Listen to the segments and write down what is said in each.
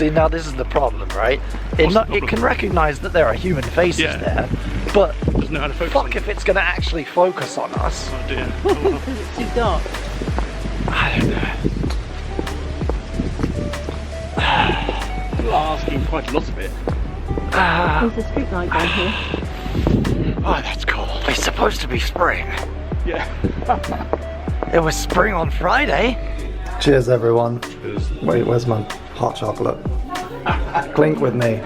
See, now this is the problem, right? It can recognise that there are human faces there, but doesn't know how to focus fuck if it's going to actually focus on us. Oh dear. It's too dark. I don't know. People are asking quite a lot of it. There's a street light down here. Oh, that's cool. It's supposed to be spring. Yeah. It was spring on Friday. Cheers, everyone. Cheers. Wait, where's my hot chocolate? Clink with me.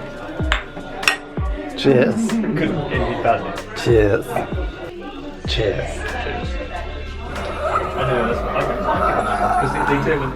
Cheers. Couldn't end it badly. Cheers. Cheers. Cheers. I know, that's what I'm on that because they say when.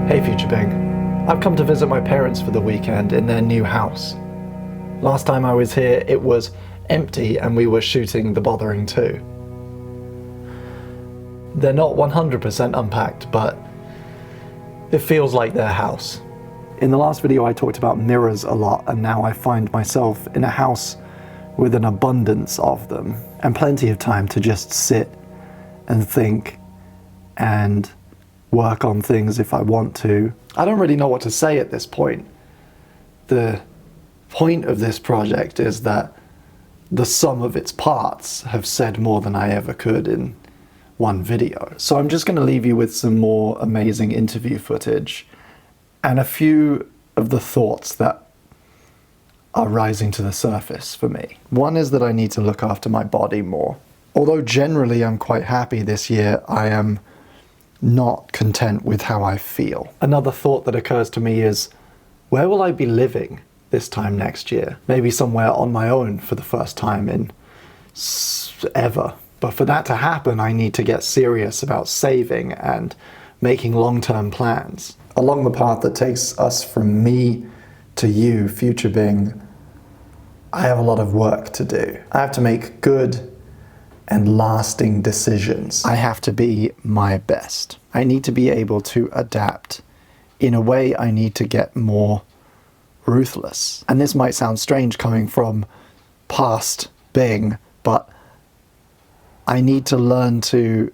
Hey Future Bing, I've come to visit my parents for the weekend in their new house. Last time I was here it was empty and we were shooting The Bothering 2. They're not 100% unpacked, but it feels like their house. In the last video I talked about mirrors a lot, and now I find myself in a house with an abundance of them and plenty of time to just sit and think and work on things if I want to. I don't really know what to say at this point. The point of this project is that the sum of its parts have said more than I ever could in one video. So I'm just going to leave you with some more amazing interview footage and a few of the thoughts that are rising to the surface for me. One is that I need to look after my body more. Although generally I'm quite happy this year, I am not content with how I feel. Another thought that occurs to me is, where will I be living this time next year? Maybe somewhere on my own for the first time in ever. But for that to happen, I need to get serious about saving and making long-term plans. Along the path that takes us from me to you, Future Bing, I have a lot of work to do. I have to make good and lasting decisions. I have to be my best. I need to be able to adapt. In a way, I need to get more ruthless. And this might sound strange coming from past Bing, but I need to learn to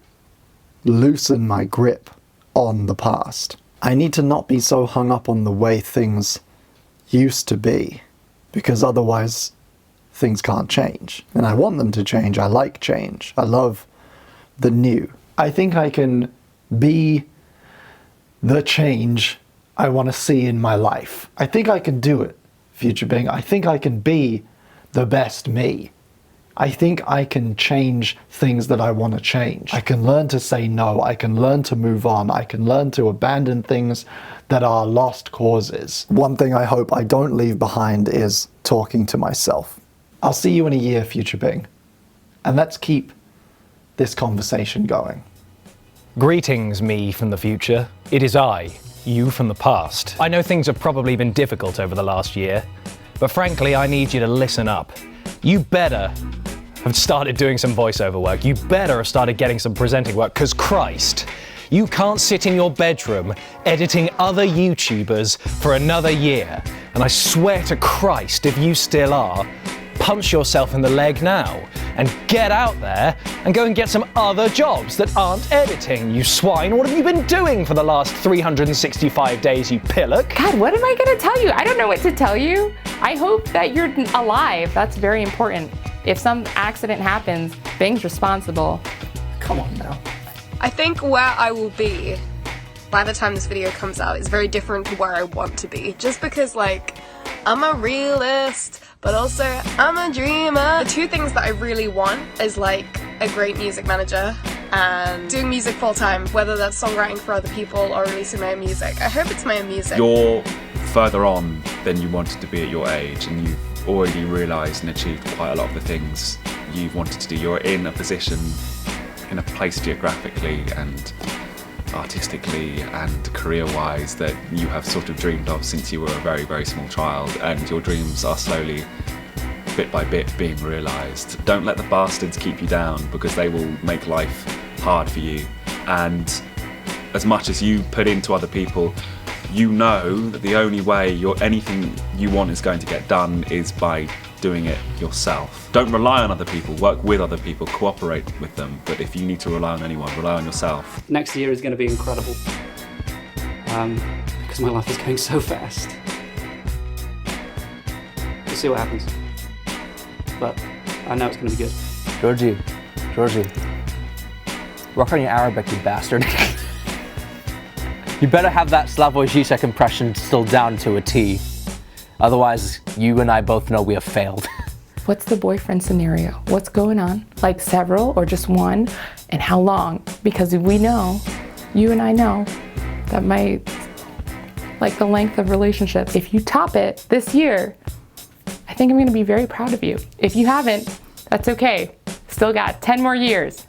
loosen my grip on the past. I need to not be so hung up on the way things used to be, because otherwise things can't change. And I want them to change. I like change. I love the new. I think I can be the change I want to see in my life. I think I can do it, Future Bing. I think I can be the best me. I think I can change things that I want to change. I can learn to say no. I can learn to move on. I can learn to abandon things that are lost causes. One thing I hope I don't leave behind is talking to myself. I'll see you in a year, Future Bing, and let's keep this conversation going. Greetings, me from the future. It is I, you from the past. I know things have probably been difficult over the last year, but frankly, I need you to listen up. You better have started doing some voiceover work. You better have started getting some presenting work, because Christ, you can't sit in your bedroom editing other YouTubers for another year. And I swear to Christ, if you still are, punch yourself in the leg now and get out there and go and get some other jobs that aren't editing, you swine. What have you been doing for the last 365 days, you pillock? God, what am I gonna tell you? I don't know what to tell you. I hope that you're alive. That's very important. If some accident happens, Bing's responsible. Come on now. I think where I will be by the time this video comes out is very different to where I want to be. Just because, like, I'm a realist, but also I'm a dreamer. The two things that I really want is, like, a great music manager and doing music full time, whether that's songwriting for other people or releasing my own music. I hope it's my own music. You're further on than you wanted to be at your age, and you've already realised and achieved quite a lot of the things you've wanted to do. You're in a position, in a place geographically and artistically and career-wise that you have sort of dreamed of since you were a very, very small child, and your dreams are slowly, bit by bit, being realised. Don't let the bastards keep you down, because they will make life hard for you. And as much as you put into other people, you know that the only way anything you want is going to get done is by doing it yourself. Don't rely on other people, work with other people, cooperate with them, but if you need to rely on anyone, rely on yourself. Next year is going to be incredible, because my life is going so fast. We'll see what happens, but I know it's going to be good. Georgie, work on your Arabic, you bastard. You better have that Slavoj Žižek impression still down to a T. Otherwise, you and I both know we have failed. What's the boyfriend scenario? What's going on? Like several or just one? And how long? Because we know, you and I know, that might, like the length of relationship. If you top it this year, I think I'm gonna be very proud of you. If you haven't, that's okay. Still got 10 more years.